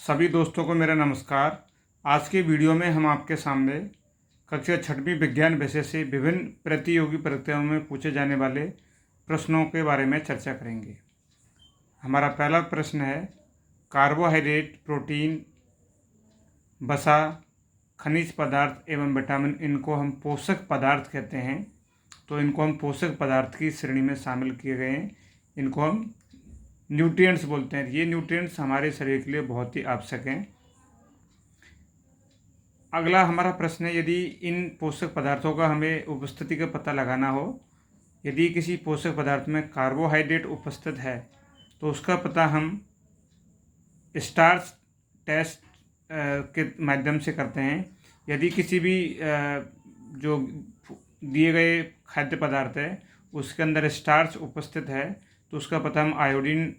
सभी दोस्तों को मेरा नमस्कार। आज के वीडियो में हम आपके सामने कक्षा 6वीं विज्ञान विषय से विभिन्न प्रतियोगी परीक्षाओं में पूछे जाने वाले प्रश्नों के बारे में चर्चा करेंगे। हमारा पहला प्रश्न है, कार्बोहाइड्रेट, प्रोटीन, वसा, खनिज पदार्थ एवं विटामिन, इनको हम पोषक पदार्थ कहते हैं। तो इनको हम पोषक पदार्थ की श्रेणी में शामिल किए गए हैं। इनको हम न्यूट्रिएंट्स बोलते हैं। ये न्यूट्रिएंट्स हमारे शरीर के लिए बहुत ही आवश्यक हैं। अगला हमारा प्रश्न है, यदि इन पोषक पदार्थों का हमें उपस्थिति का पता लगाना हो, यदि किसी पोषक पदार्थ में कार्बोहाइड्रेट उपस्थित है तो उसका पता हम स्टार्च टेस्ट के माध्यम से करते हैं। यदि किसी भी जो दिए गए खाद्य पदार्थ है उसके अंदर स्टार्च उपस्थित है तो उसका पता हम आयोडीन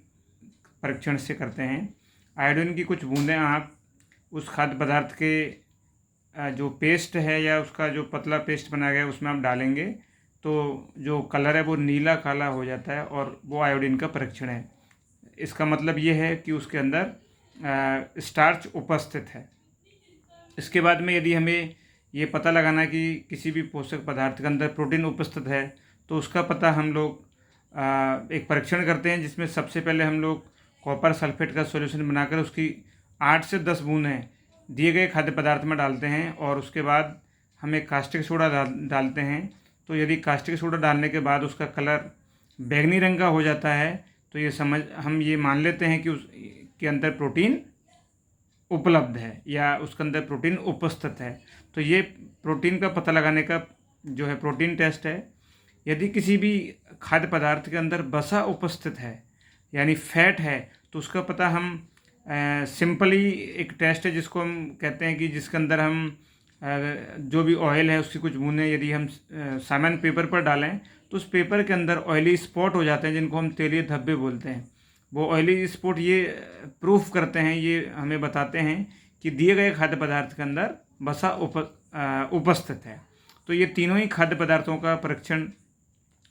परीक्षण से करते हैं। आयोडीन की कुछ बूंदें आप उस खाद्य पदार्थ के जो पेस्ट है या उसका जो पतला पेस्ट बनाया गया है उसमें आप डालेंगे तो जो कलर है वो नीला काला हो जाता है और वो आयोडीन का परीक्षण है। इसका मतलब ये है कि उसके अंदर स्टार्च उपस्थित है। इसके बाद में यदि हमें ये पता लगाना कि किसी भी पोषक पदार्थ के अंदर प्रोटीन उपस्थित है तो उसका पता हम लोग एक परीक्षण करते हैं, जिसमें सबसे पहले हम लोग कॉपर सल्फेट का सॉल्यूशन बनाकर उसकी 8 से 10 बूंदें दिए गए खाद्य पदार्थ में डालते हैं और उसके बाद हम एक कास्टिक सोडा डालते हैं। तो यदि कास्टिक सोडा डालने के बाद उसका कलर बैंगनी रंग का हो जाता है तो हम ये मान लेते हैं कि उसके अंदर प्रोटीन उपलब्ध है या उसके अंदर प्रोटीन उपस्थित है। तो ये प्रोटीन का पता लगाने का जो है प्रोटीन टेस्ट है। यदि किसी भी खाद्य पदार्थ के अंदर वसा उपस्थित है यानी फैट है तो उसका पता हम सिंपली एक टेस्ट है जिसको हम कहते हैं कि जिसके अंदर हम जो भी ऑयल है उसकी कुछ बूंदें यदि हम सामान्य पेपर पर डालें तो उस पेपर के अंदर ऑयली स्पॉट हो जाते हैं, जिनको हम तेलीय धब्बे बोलते हैं। वो ऑयली स्पॉट ये प्रूफ करते हैं, ये हमें बताते हैं कि दिए गए खाद्य पदार्थ के अंदर वसा उपस्थित है। तो ये तीनों ही खाद्य पदार्थों का परीक्षण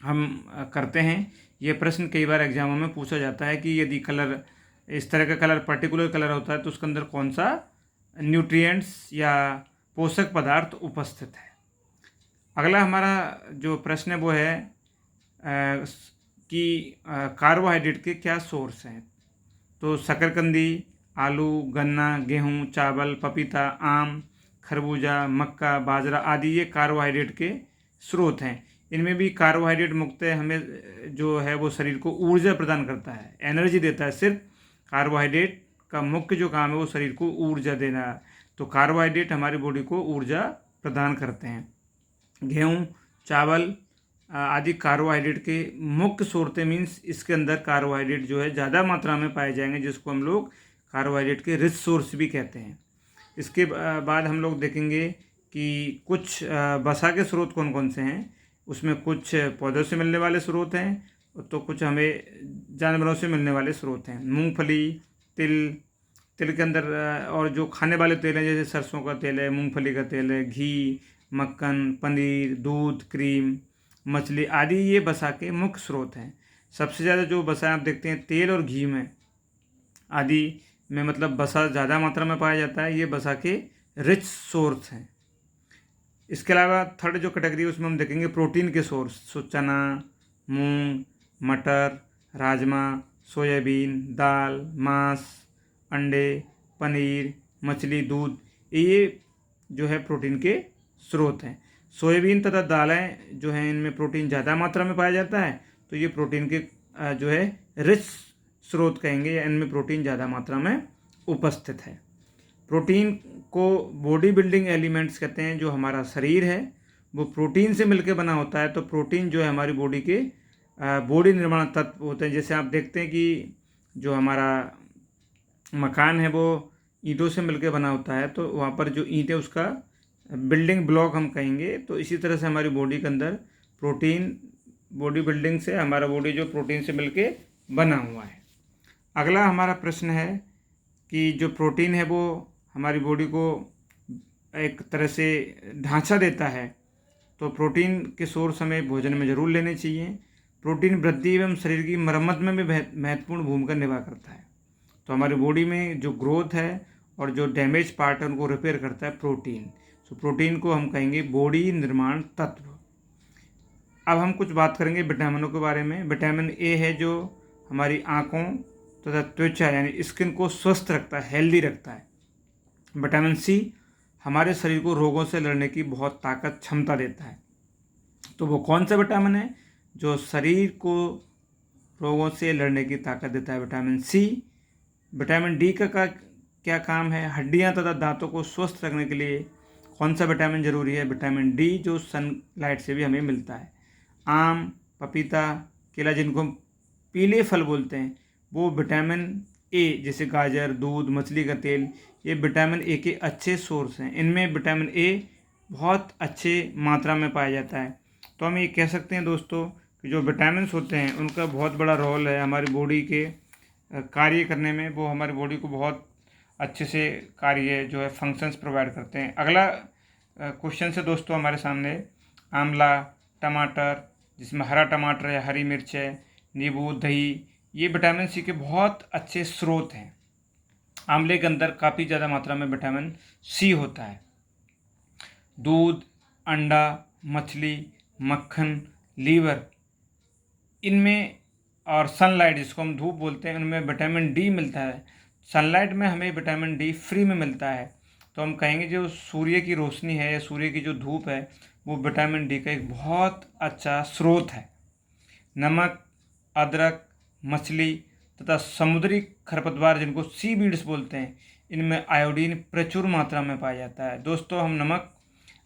हम करते हैं। ये प्रश्न कई बार एग्जामों में पूछा जाता है कि यदि कलर इस तरह का कलर पर्टिकुलर कलर होता है तो उसके अंदर कौन सा न्यूट्रिएंट्स या पोषक पदार्थ उपस्थित है। अगला हमारा जो प्रश्न है वो है कि कार्बोहाइड्रेट के क्या सोर्स हैं। तो शकरकंदी, आलू, गन्ना, गेहूँ, चावल, पपीता, आम, खरबूजा, मक्का, बाजरा आदि ये कार्बोहाइड्रेट के स्रोत हैं। इनमें भी कार्बोहाइड्रेट मुक्त हमें जो है वो शरीर को ऊर्जा प्रदान करता है, एनर्जी देता है। सिर्फ कार्बोहाइड्रेट का मुख्य जो काम है वो शरीर को ऊर्जा देना है। तो कार्बोहाइड्रेट हमारी बॉडी को ऊर्जा प्रदान करते हैं। गेहूँ, चावल आदि कार्बोहाइड्रेट के मुख्य स्रोत मीन्स इसके अंदर कार्बोहाइड्रेट जो है ज़्यादा मात्रा में पाए जाएंगे, जिसको हम लोग कार्बोहाइड्रेट के रिच सोर्स भी कहते हैं। इसके बाद हम लोग देखेंगे कि कुछ वसा के स्रोत कौन कौन से हैं। उसमें कुछ पौधों से मिलने वाले स्रोत हैं तो कुछ हमें जानवरों से मिलने वाले स्रोत हैं। मूंगफली, तिल के अंदर और जो खाने वाले तेल हैं जैसे सरसों का तेल है, मूंगफली का तेल है, घी, मक्खन, पनीर, दूध, क्रीम, मछली आदि ये वसा के मुख्य स्रोत हैं। सबसे ज़्यादा जो वसा आप देखते हैं तेल और घी में आदि में मतलब वसा ज़्यादा मात्रा में पाया जाता है। ये वसा के रिच सोर्स हैं। इसके अलावा थर्ड जो कैटेगरी है उसमें हम देखेंगे प्रोटीन के सोर्स। सो चना, मूंग, मटर, राजमा, सोयाबीन, दाल, मांस, अंडे, पनीर, मछली, दूध ये जो है प्रोटीन के स्रोत हैं। सोयाबीन तथा दालें जो हैं इनमें प्रोटीन ज़्यादा मात्रा में पाया जाता है तो ये प्रोटीन के जो है रिच स्रोत कहेंगे या इनमें प्रोटीन ज़्यादा मात्रा में उपस्थित है। प्रोटीन को बॉडी बिल्डिंग एलिमेंट्स कहते हैं। जो हमारा शरीर है वो प्रोटीन से मिलकर बना होता है। तो प्रोटीन जो है हमारी बॉडी के बॉडी निर्माण तत्व होते हैं। जैसे आप देखते हैं कि जो हमारा मकान है वो ईंटों से मिलकर बना होता है तो वहाँ पर जो ईंट है उसका बिल्डिंग ब्लॉक हम कहेंगे। तो इसी तरह से हमारी बॉडी के अंदर प्रोटीन बॉडी बिल्डिंग से हमारा बॉडी जो प्रोटीन से मिलकर बना हुआ है। अगला हमारा प्रश्न है कि जो प्रोटीन है वो हमारी बॉडी को एक तरह से ढांचा देता है। तो प्रोटीन के सोर्स हमें भोजन में ज़रूर लेने चाहिए। प्रोटीन वृद्धि एवं शरीर की मरम्मत में भी महत्वपूर्ण भूमिका निभा करता है। तो हमारी बॉडी में जो ग्रोथ है और जो डैमेज पार्ट है उनको रिपेयर करता है प्रोटीन। सो प्रोटीन को हम कहेंगे बॉडी निर्माण तत्व। अब हम कुछ बात करेंगे विटामिनों के बारे में। विटामिन ए है जो हमारी आँखों तथा त्वचा यानी स्किन को स्वस्थ रखता है, हेल्दी रखता है। विटामिन सी हमारे शरीर को रोगों से लड़ने की बहुत ताकत क्षमता देता है। तो वो कौन सा विटामिन है जो शरीर को रोगों से लड़ने की ताकत देता है? Vitamin C. विटामिन डी का क्या काम है? हड्डियां तथा दांतों को स्वस्थ रखने के लिए कौन सा विटामिन जरूरी है? विटामिन डी, जो सनलाइट से भी हमें मिलता है। आम, पपीता, केला, जिनको हम पीले फल बोलते हैं, वो विटामिन ए, जैसे गाजर, दूध, मछली का तेल, ये विटामिन ए के अच्छे सोर्स हैं। इनमें विटामिन ए बहुत अच्छे मात्रा में पाया जाता है। तो हम ये कह सकते हैं दोस्तों कि जो विटामिन्स होते हैं उनका बहुत बड़ा रोल है हमारी बॉडी के कार्य करने में। वो हमारी बॉडी को बहुत अच्छे से कार्य जो है फंक्शंस प्रोवाइड करते हैं। अगला क्वेश्चन है दोस्तों हमारे सामने, आंवला, टमाटर, जिसमें हरा टमाटर है, हरी मिर्च है, नींबू, दही, ये विटामिन सी के बहुत अच्छे स्रोत हैं। आंवले के अंदर काफ़ी ज़्यादा मात्रा में विटामिन सी होता है। दूध, अंडा, मछली, मक्खन, लीवर, इनमें और सनलाइट, जिसको हम धूप बोलते हैं, उनमें विटामिन डी मिलता है। सनलाइट में हमें विटामिन डी फ्री में मिलता है। तो हम कहेंगे जो सूर्य की रोशनी है या सूर्य की जो धूप है वो विटामिन डी का एक बहुत अच्छा स्रोत है। नमक, अदरक, मछली तथा समुद्री खरपतवार, जिनको सी बीड्स बोलते हैं, इनमें आयोडीन प्रचुर मात्रा में पाया जाता है। दोस्तों हम नमक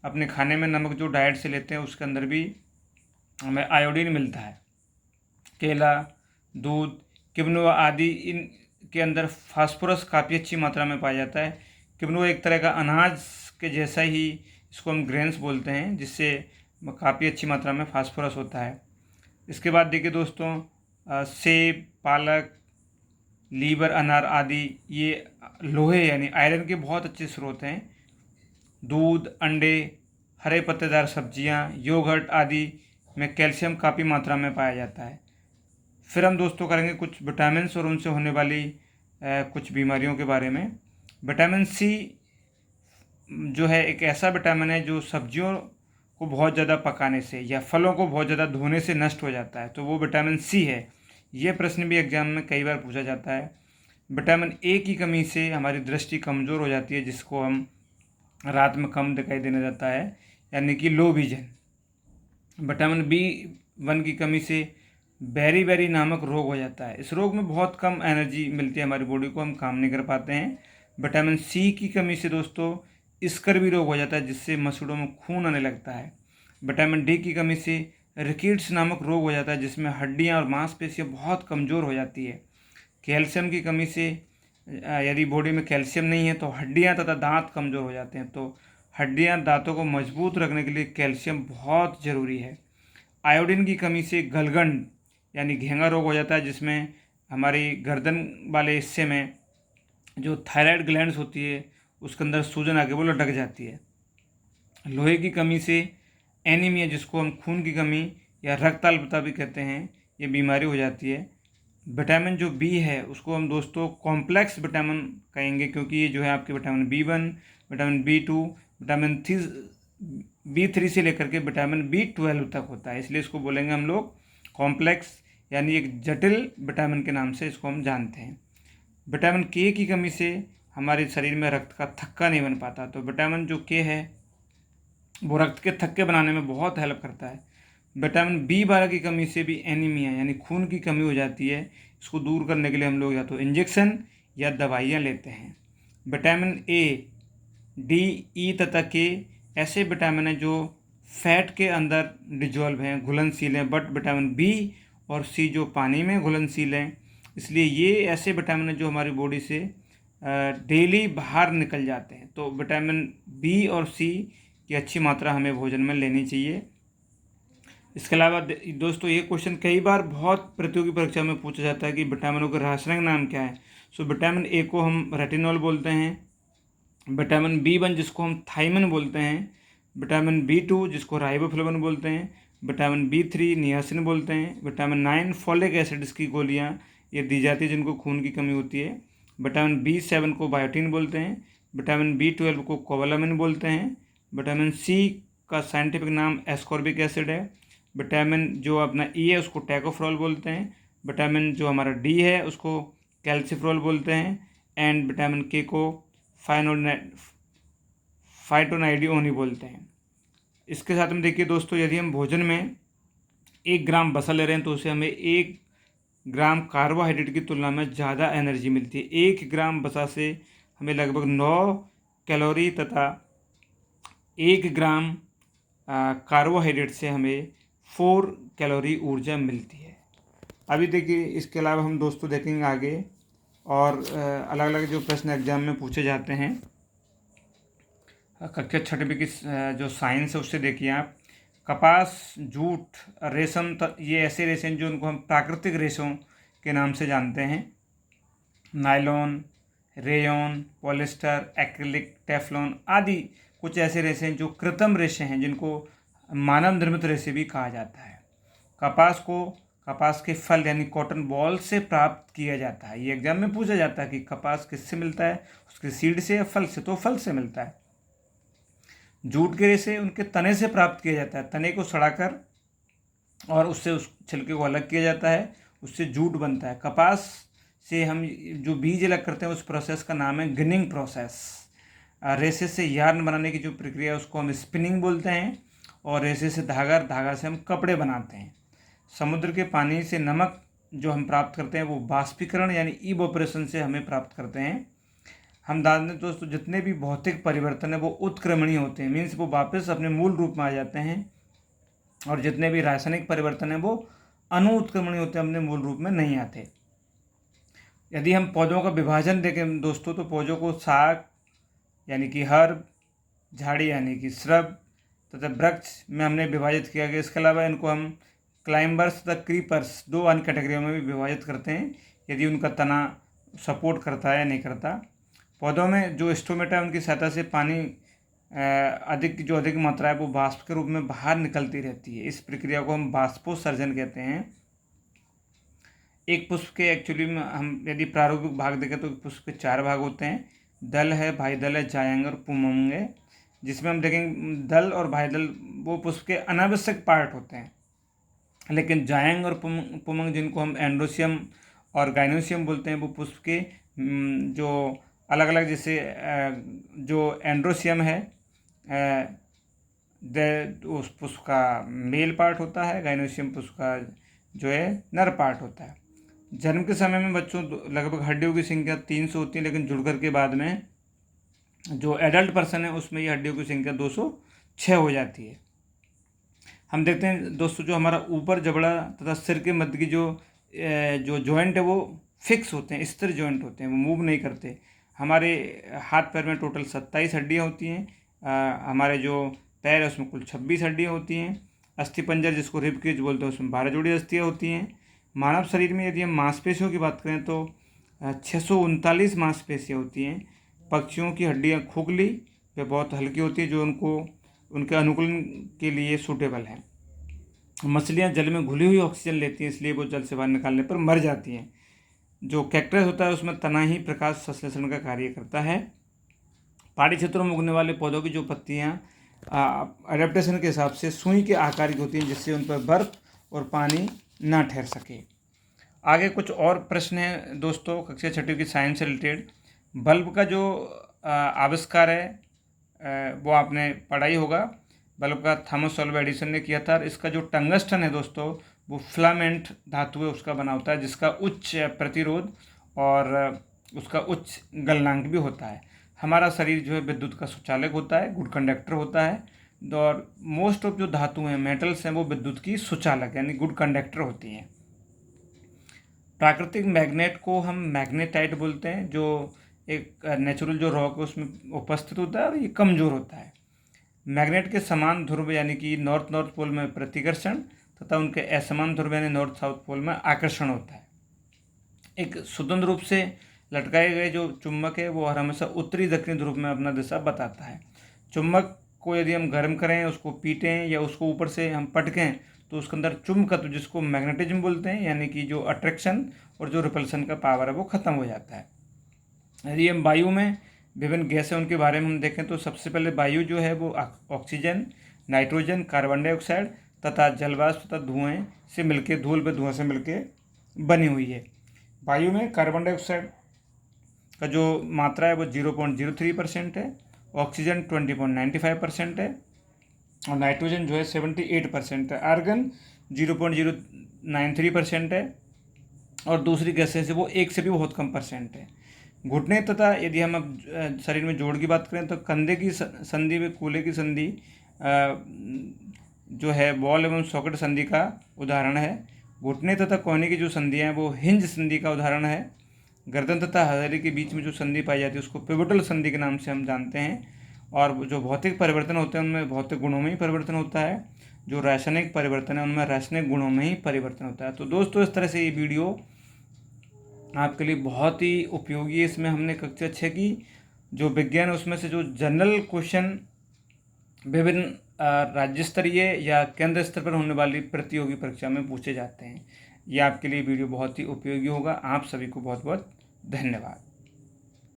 अपने खाने में, नमक जो डाइट से लेते हैं उसके अंदर भी हमें आयोडीन मिलता है। केला, दूध, किवनोआ आदि, इन के अंदर फास्फोरस काफ़ी अच्छी मात्रा में पाया जाता है। किवनोआ एक तरह का अनाज के जैसा ही, इसको हम ग्रेन्स बोलते हैं, जिससे काफ़ी अच्छी मात्रा में फास्फोरस होता है। इसके बाद देखिए दोस्तों, सेब, पालक, लीवर, अनार आदि, ये लोहे यानी आयरन के बहुत अच्छे स्रोत हैं। दूध, अंडे, हरे पत्तेदार सब्जियां, योगर्ट आदि में कैल्शियम काफ़ी मात्रा में पाया जाता है। फिर हम दोस्तों करेंगे कुछ विटामिन्स और उनसे होने वाली कुछ बीमारियों के बारे में। विटामिन सी जो है एक ऐसा विटामिन है जो सब्जियों को बहुत ज़्यादा पकाने से या फलों को बहुत ज़्यादा धोने से नष्ट हो जाता है, तो वो विटामिन सी है। ये प्रश्न भी एग्जाम में कई बार पूछा जाता है। विटामिन ए की कमी से हमारी दृष्टि कमज़ोर हो जाती है, जिसको हम रात में कम दिखाई देने जाता है, यानी कि लो विजन। विटामिन बी1 की कमी से बेरी नामक रोग हो जाता है। इस रोग में बहुत कम एनर्जी मिलती है हमारी बॉडी को, हम काम नहीं कर पाते हैं। विटामिन सी की कमी से दोस्तों स्कर्वी रोग हो जाता है, जिससे मसूड़ों में खून आने लगता है। विटामिन डी की कमी से रिकेट्स नामक रोग हो जाता है, जिसमें हड्डियां और मांसपेशियां बहुत कमज़ोर हो जाती है। कैल्शियम की कमी से यदि बॉडी में कैल्शियम नहीं है तो हड्डियां तथा दांत कमज़ोर हो जाते हैं। तो हड्डियां, दांतों को मजबूत रखने के लिए कैल्शियम बहुत ज़रूरी है। आयोडीन की कमी से गलगंड यानी घेंगा रोग हो जाता है, जिसमें हमारी गर्दन वाले हिस्से में जो थायराइड ग्लैंड्स होती है उसके अंदर सूजन आके वो लटक जाती है। लोहे की कमी से एनीमिया, जिसको हम खून की कमी या रक्त अल्पता भी कहते हैं, ये बीमारी हो जाती है। विटामिन जो बी है उसको हम दोस्तों कॉम्प्लेक्स विटामिन कहेंगे, क्योंकि ये जो है आपके vitamin B1, vitamin बी2, vitamin B3 से लेकर के विटामिन बी12 तक होता है, इसलिए इसको बोलेंगे हम लोग कॉम्प्लेक्स, यानी एक जटिल विटामिन के नाम से इसको हम जानते हैं। विटामिन के की कमी से हमारे शरीर में रक्त का थक्का नहीं बन पाता, तो विटामिन जो के है वो रक्त के थक्के बनाने में बहुत हेल्प करता है। विटामिन बी12 की कमी से भी एनीमिया यानी खून की कमी हो जाती है। इसको दूर करने के लिए हम लोग या तो इंजेक्शन या दवाइयाँ लेते हैं। विटामिन ए, डी, ई तथा के ऐसे विटामिन हैं जो फैट के अंदर डिजॉल्व हैं, घुलनशील हैं, बट विटामिन बी और सी जो पानी में घुलनशील हैं, इसलिए ये ऐसे विटामिन हैं जो हमारी बॉडी से डेली बाहर निकल जाते हैं। तो विटामिन बी और सी की अच्छी मात्रा हमें भोजन में लेनी चाहिए। इसके अलावा दोस्तों ये क्वेश्चन कई बार बहुत प्रतियोगी परीक्षा में पूछा जाता है कि विटामिनों के रासायनिक नाम क्या है। सो विटामिन ए को हम रेटिनॉल बोलते हैं, विटामिन बी1 जिसको हम थाइमिन बोलते हैं, विटामिन बी2 जिसको राइबोफ्लेविन बोलते हैं, विटामिन बी3 नियासिन बोलते हैं, विटामिन 9 फॉलिक एसिड, इसकी गोलियाँ ये दी जाती है जिनको खून की कमी होती है, विटामिन B7 को बायोटीन बोलते हैं, विटामिन B12 को कोबालामिन बोलते हैं, विटामिन C का साइंटिफिक नाम एस्कॉर्बिक एसिड है, विटामिन जो अपना E है उसको टैकोफ्रोल बोलते हैं, विटामिन जो हमारा D है उसको कैल्सिफ्रोल बोलते हैं, एंड विटामिन K को फाइटोनाइडियोनी बोलते हैं। इसके साथ में देखिए दोस्तों, यदि हम भोजन में 1 ग्राम वसा ले रहे हैं तो उसे हमें 1 ग्राम कार्बोहाइड्रेट की तुलना में ज़्यादा एनर्जी मिलती है। 1 ग्राम वसा से हमें लगभग 9 कैलोरी तथा 1 ग्राम कार्बोहाइड्रेट से हमें 4 कैलोरी ऊर्जा मिलती है। अभी देखिए, इसके अलावा हम दोस्तों देखेंगे आगे और अलग अलग जो प्रश्न एग्जाम में पूछे जाते हैं। कक्षा 6वीं की जो साइंस है उससे देखिए आप, कपास, जूट, रेशम, ये ऐसे रेशम जो उनको हम प्राकृतिक रेशों के नाम से जानते हैं। Nylon, rayon, polyester, acrylic, Teflon आदि कुछ ऐसे रेशे हैं जो कृत्रिम रेशे हैं, जिनको मानव निर्मित रेशे भी कहा जाता है। कपास को कपास के फल यानी कॉटन बॉल से प्राप्त किया जाता है। ये एग्जाम में पूछा जाता है कि कपास किससे मिलता है, उसके सीड से या फल से, तो फल से मिलता है। जूट के रेशे उनके तने से प्राप्त किया जाता है। तने को सड़ाकर और उससे उस छिलके को अलग किया जाता है, उससे जूट बनता है। कपास से हम जो बीज अलग करते हैं उस प्रोसेस का नाम है गिनिंग प्रोसेस। रेशे से यार्न बनाने की जो प्रक्रिया है उसको हम स्पिनिंग बोलते हैं, और रेशे से धागा से हम कपड़े बनाते हैं। समुद्र के पानी से नमक जो हम प्राप्त करते हैं वो बाष्पीकरण यानी इवोपरेशन से हमें प्राप्त करते हैं। हम जानते हैं दोस्तों, जितने भी भौतिक परिवर्तन है वो उत्क्रमणीय होते हैं, मीन्स वो वापस अपने मूल रूप में आ जाते हैं, और जितने भी रासायनिक परिवर्तन है वो अनुत्क्रमणीय होते हैं, अपने मूल रूप में नहीं आते। यदि हम पौधों का विभाजन देखें दोस्तों, तो पौधों को शाक यानी कि हर्ब, झाड़ी यानी कि श्रब तथा वृक्ष में हमने विभाजित किया गया। इसके अलावा इनको हम क्लाइंबर्स तथा क्रीपर्स 2 अन्य कैटेगरियों में भी विभाजित करते हैं, यदि उनका तना सपोर्ट करता है या नहीं करता। पौधों में जो स्टोमेटा है उनकी सहायता से पानी अधिक मात्रा है वो वाष्प के रूप में बाहर निकलती रहती है। इस प्रक्रिया को हम बाष्पोत्सर्जन कहते हैं। एक पुष्प के एक्चुअली में हम यदि प्रारूपिक भाग देखें तो पुष्प के 4 भाग होते हैं। दल है, भाई दल है, जायंग और पुमंग है। जिसमें हम देखेंगे दल और भाई दल वो पुष्प के अनावश्यक पार्ट होते हैं, लेकिन जायंग और पुमंग जिनको हम एंड्रोसियम और गाइनोसियम बोलते हैं वो पुष्प के जो अलग अलग, जैसे जो एंड्रोसियम है उस पुष्प का मेल पार्ट होता है, गाइनोसियम पुष्प का जो है नर पार्ट होता है। जन्म के समय में बच्चों लगभग हड्डियों की संख्या 300 होती है, लेकिन जुड़कर के बाद में जो एडल्ट पर्सन है उसमें ये हड्डियों की संख्या 206 हो जाती है। हम देखते हैं दोस्तों, जो हमारा ऊपर जबड़ा तथा सिर के मध्य की जो जॉइंट है वो फिक्स होते हैं, स्थिर जॉइंट होते हैं, वो मूव नहीं करते। हमारे हाथ पैर में टोटल 27 हड्डियाँ होती हैं। हमारे जो पैर है उसमें कुल 26 हड्डियाँ होती हैं। अस्थिपंजर जिसको रिब केज बोलते हैं उसमें 12 जोड़ी अस्थियाँ होती हैं। मानव शरीर में यदि हम मांसपेशियों की बात करें तो 639 मांसपेशियाँ होती हैं। पक्षियों की हड्डियाँ खोखली वे बहुत हल्की होती है, जो उनके अनुकूलन के लिए सूटेबल है। मछलियाँ जल में घुली हुई ऑक्सीजन लेती हैं, इसलिए वो जल से बाहर निकालने पर मर जाती हैं। जो कैक्टस होता है उसमें तना ही प्रकाश संश्लेषण का कार्य करता है। पहाड़ी क्षेत्रों में उगने वाले पौधों की जो पत्तियाँ एडेप्टेशन के हिसाब से सुई के आकार की होती हैं, जिससे उन पर बर्फ और पानी ना ठहर सके। आगे कुछ और प्रश्न हैं दोस्तों कक्षा 6वीं की साइंस से रिलेटेड। बल्ब का जो आविष्कार है वो आपने पढ़ा ही होगा। बल्ब का थॉमस अल्वा एडिसन ने किया था। इसका जो टंगस्टन है दोस्तों वो फिलामेंट धातु है उसका बना होता है, जिसका उच्च प्रतिरोध और उसका उच्च गलनांक भी होता है। हमारा शरीर जो है विद्युत का सुचालक होता है, गुड कंडक्टर होता है, और मोस्ट ऑफ जो धातु हैं मेटल्स हैं वो विद्युत की सुचालक यानी गुड कंडक्टर होती हैं। प्राकृतिक मैग्नेट को हम मैग्नेटाइट बोलते हैं, जो एक नेचुरल जो रॉक है उसमें उपस्थित होता है और ये कमज़ोर होता है। मैग्नेट के समान ध्रुव यानी कि नॉर्थ पोल में प्रतिकर्षण तथा उनके असमान ध्रुव यानी नॉर्थ साउथ पोल में आकर्षण होता है। एक स्वतंत्र रूप से लटकाए गए जो चुंबक है वो हर हमेशा उत्तरी दक्षिणी ध्रुव में अपना दिशा बताता है। चुंबक को यदि हम गर्म करें, उसको पीटें या उसको ऊपर से हम पटकें तो उसके अंदर चुंबकत्व जिसको मैग्नेटिज्म बोलते हैं, यानी कि जो अट्रैक्शन और जो रिपल्सन का पावर है वो ख़त्म हो जाता है। यदि हम वायु में विभिन्न गैस हैं उनके बारे में हम देखें तो सबसे पहले वायु जो है वो ऑक्सीजन, नाइट्रोजन, कार्बन डाइऑक्साइड तथा जलवाष्प तथा धुएं से मिलके, धूल व धुआं से मिलके बनी हुई है। वायु में कार्बन डाइऑक्साइड का जो मात्रा है वो 0.03% है, ऑक्सीजन 20.95% है और नाइट्रोजन जो है 78% है, आर्गन 0.093% है और दूसरी गैसें से वो 1 से भी बहुत कम परसेंट है। घुटने तथा यदि हम अब शरीर में जोड़ की बात करें तो कंधे की संधि व कूल्हे की संधि जो है बॉल एवं सॉकेट संधि का उदाहरण है। घुटने तथा कोहनी की जो संधियाँ हैं वो हिंज संधि का उदाहरण है। गर्दन तथा हथेली के बीच में जो संधि पाई जाती है उसको पिवोटल संधि के नाम से हम जानते हैं। और जो भौतिक परिवर्तन होते हैं उनमें भौतिक गुणों में ही परिवर्तन होता है, जो रासायनिक परिवर्तन है उनमें रासायनिक गुणों में ही परिवर्तन होता है। तो दोस्तों, इस तरह से ये वीडियो आपके लिए बहुत ही उपयोगी है। इसमें हमने कक्षा 6 की जो विज्ञान है उसमें से जो जनरल क्वेश्चन विभिन्न राज्य स्तरीय या केंद्र स्तर पर होने वाली प्रतियोगी परीक्षा में पूछे जाते हैं, ये आपके लिए वीडियो बहुत ही उपयोगी होगा। आप सभी को बहुत बहुत धन्यवाद।